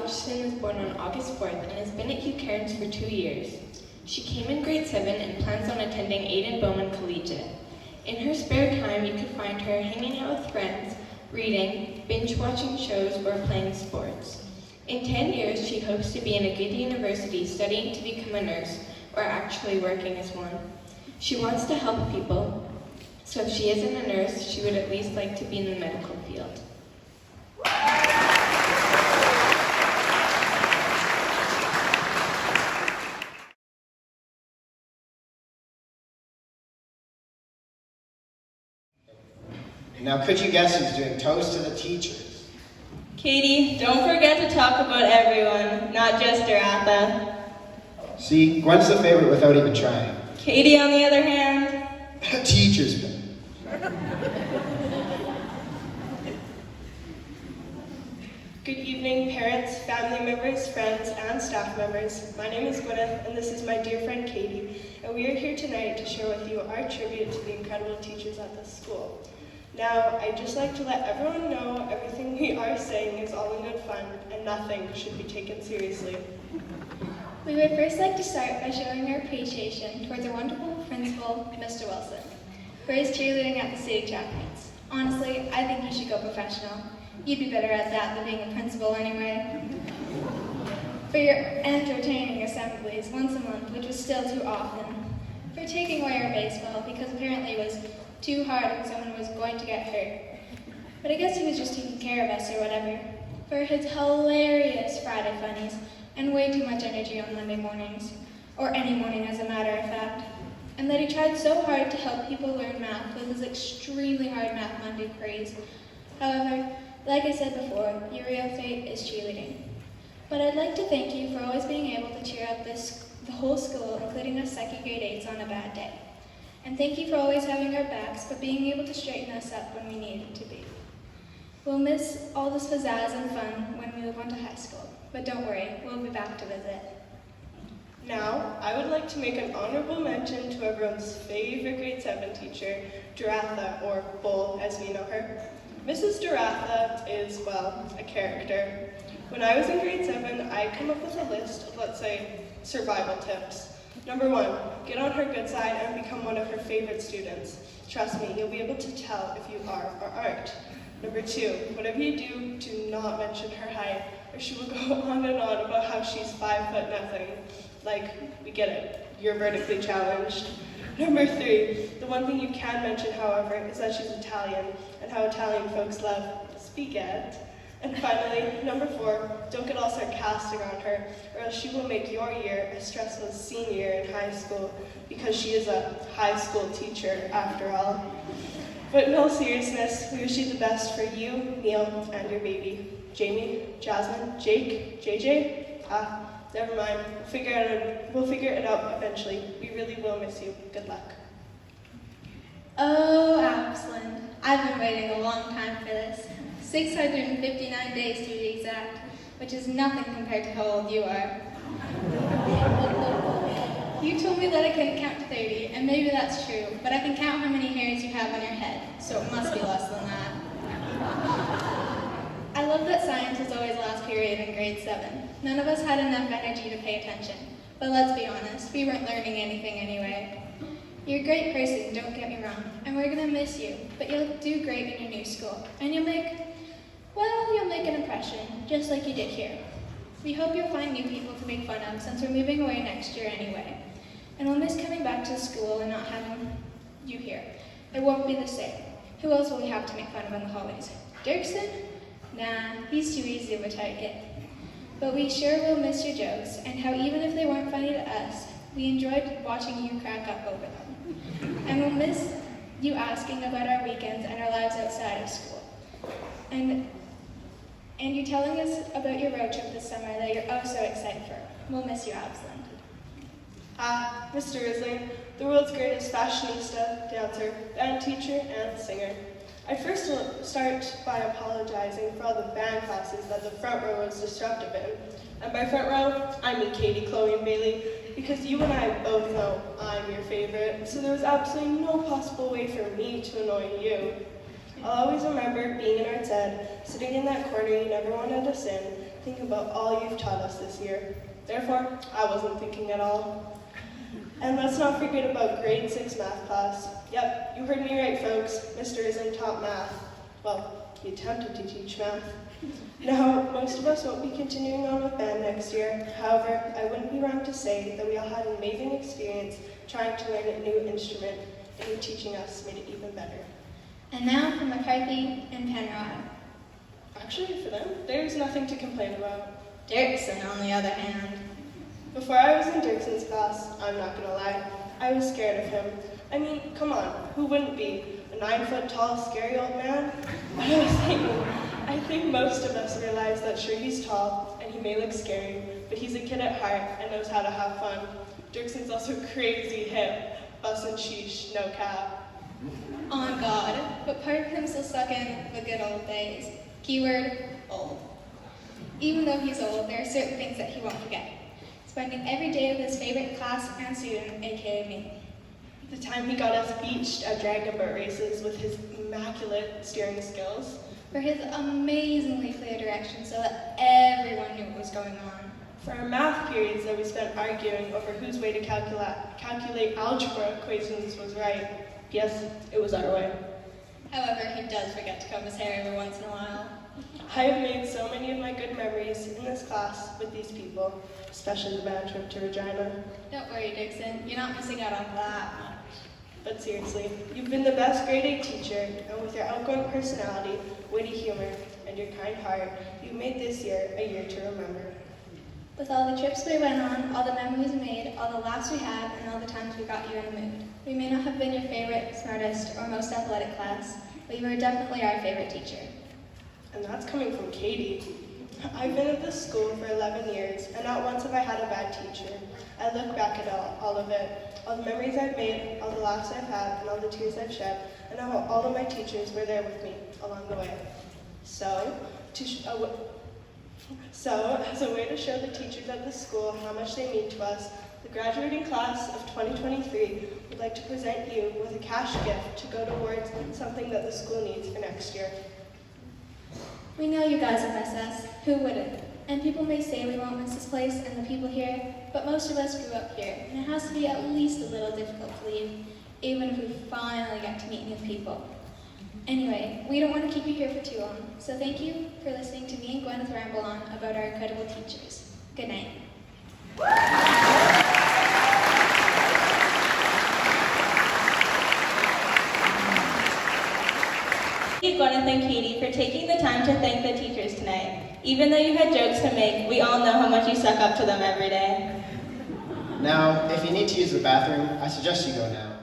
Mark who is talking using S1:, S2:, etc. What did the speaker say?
S1: Hodgson was born on August 4th and has been at Hugh Cairns for 2 years. She came in grade 7 and plans on attending Aidan Bowman Collegiate. In her spare time, you could find her hanging out with friends, reading, binge-watching shows, or playing sports. In 10 years, she hopes to be in a good university studying to become a nurse, or actually working as one. She wants to help people, so if she isn't a nurse, she would at least like to be in the medical field.
S2: Now, could you guess who's doing toast to the teachers?
S3: Katie, don't forget to talk about everyone, not just Doratha.
S2: See, Gwen's the favorite without even trying.
S3: Katie, on the other hand.
S2: Teacher's pet.
S4: Good evening, parents, family members, friends, and staff members. My name is Gwen, and this is my dear friend Katie, and we are here tonight to share with you our tribute to the incredible teachers at this school. Now, I'd just like to let everyone know everything we are saying is all in good fun, and nothing should be taken seriously.
S5: We would first like to start by showing our appreciation towards our wonderful principal, Mr. Wilson, for his cheerleading at the city track meets. Honestly, I think you should go professional. You'd be better at that than being a principal anyway. For your entertaining assemblies once a month, which was still too often. For taking away our baseball because apparently it was too hard and someone was going to get hurt. But I guess he was just taking care of us or whatever. For his hilarious Friday funnies and way too much energy on Monday mornings, or any morning as a matter of fact. And that he tried so hard to help people learn math with his extremely hard Math Monday craze. However, like I said before, your real fate is cheerleading. But I'd like to thank you for always being able to cheer up the whole school, including us second grade 8s on a bad day. And thank you for always having our backs, but being able to straighten us up when we needed to be. We'll miss all this pizzazz and fun when we move on to high school, but don't worry, we'll be back to visit.
S4: Now, I would like to make an honorable mention to everyone's favorite grade 7 teacher, Doratha, or Bull as we know her. Mrs. Doratha is, well, a character. When I was in grade 7, I come up with a list of, let's say, survival tips. Number 1, get on her good side and become one of her favorite students. Trust me, you'll be able to tell if you are or aren't. Number 2, whatever you do, do not mention her height, or she will go on and on about how she's 5 foot nothing. Like, we get it, you're vertically challenged. Number 3, the one thing you can mention, however, is that she's Italian, and how Italian folks love spaghetti. And finally, number 4, don't get all sarcastic on her, or else she will make your year a stressful senior year in high school, because she is a high school teacher, after all. But in all seriousness, we wish you the best for you, Neil, and your baby. Jamie, Jasmine, Jake, JJ? Never mind. We'll figure it out eventually. We really will miss you. Good luck.
S5: Oh, Absalom, I've been waiting a long time for this. 659 days to be exact, which is nothing compared to how old you are. You told me that I couldn't count to 30, and maybe that's true, but I can count how many hairs you have on your head, so it must be less than that. I love that science was always last period in grade 7. None of us had enough energy to pay attention, but let's be honest, we weren't learning anything anyway. You're a great person, don't get me wrong, and we're gonna miss you, but you'll do great in your new school, and you'll make an impression, just like you did here. We hope you'll find new people to make fun of, since we're moving away next year anyway. And we'll miss coming back to school and not having you here. It won't be the same. Who else will we have to make fun of in the hallways? Dirksen? Nah, he's too easy of a target. But we sure will miss your jokes, and how even if they weren't funny to us, we enjoyed watching you crack up over them. And we'll miss you asking about our weekends and our lives outside of school. And you telling us about your road trip this summer that you're oh so excited for. We'll miss you, Absalom.
S4: Mr. Risling, the world's greatest fashionista, dancer, band teacher, and singer. I'd first start by apologizing for all the band classes that the front row was disruptive in. And by front row, I mean Katie, Chloe, and Bailey, because you and I both know I'm your favorite, so there was absolutely no possible way for me to annoy you. I'll always remember being in arts ed, sitting in that corner you never wanted us in, think about all you've taught us this year. Therefore, I wasn't thinking at all. And let's not forget about grade 6 math class. Yep, you heard me right, folks. Mr. Isn't taught math. Well, he attempted to teach math. Now, most of us won't be continuing on with band next year. However, I wouldn't be wrong to say that we all had an amazing experience trying to learn a new instrument, and you teaching us made it even better.
S5: And now from McCarthy and Penrod.
S4: Actually, for them, there's nothing to complain about.
S3: Dirksen, on the other hand.
S4: Before I was in Dirkson's class, I'm not gonna lie, I was scared of him. I mean, come on, who wouldn't be? A 9-foot-tall, scary old man? But I think most of us realize that sure, he's tall, and he may look scary, but he's a kid at heart and knows how to have fun. Dirkson's also crazy hip, bus and sheesh, no cap.
S5: On God, but part of him still stuck in the good old days. Keyword, old. Even though he's old, there are certain things that he won't forget. Spending every day with his favorite class and student, aka me.
S4: The time he got us beached at dragon boat races with his immaculate steering skills.
S5: For his amazingly clear direction so that everyone knew what was going on.
S4: For our math periods that we spent arguing over whose way to calculate algebra equations was right. Yes, it was our way.
S3: However, he does forget to comb his hair every once in a while.
S4: I have made so many of my good memories in this class with these people, especially the band trip to Regina.
S5: Don't worry, Dixon, you're not missing out on that much.
S4: But seriously, you've been the best grade 8 teacher, and with your outgoing personality, witty humor, and your kind heart, you've made this year a year to remember.
S5: With all the trips we went on, all the memories we made, all the laughs we had, and all the times we got you in a mood. We may not have been your favorite, smartest, or most athletic class, but you were definitely our favorite teacher.
S4: And that's coming from Katie. I've been at this school for 11 years, and not once have I had a bad teacher. I look back at all of it, all the memories I've made, all the laughs I've had, and all the tears I've shed, and how all of my teachers were there with me along the way. So, as a way to show the teachers at the school how much they mean to us, the graduating class of 2023 would like to present you with a cash gift to go towards something that the school needs for next year.
S5: We know you guys will miss us. Who wouldn't? And people may say we won't miss this place and the people here, but most of us grew up here, and it has to be at least a little difficult to leave, even if we finally get to meet new people. Anyway, we don't want to keep you here for too long, so thank you for listening to me and Gwen ramble on about our incredible teachers. Good night.
S3: Thank you, Gwen and Katie, for taking the time to thank the teachers tonight. Even though you had jokes to make, we all know how much you suck up to them every day.
S2: Now, if you need to use the bathroom, I suggest you go now.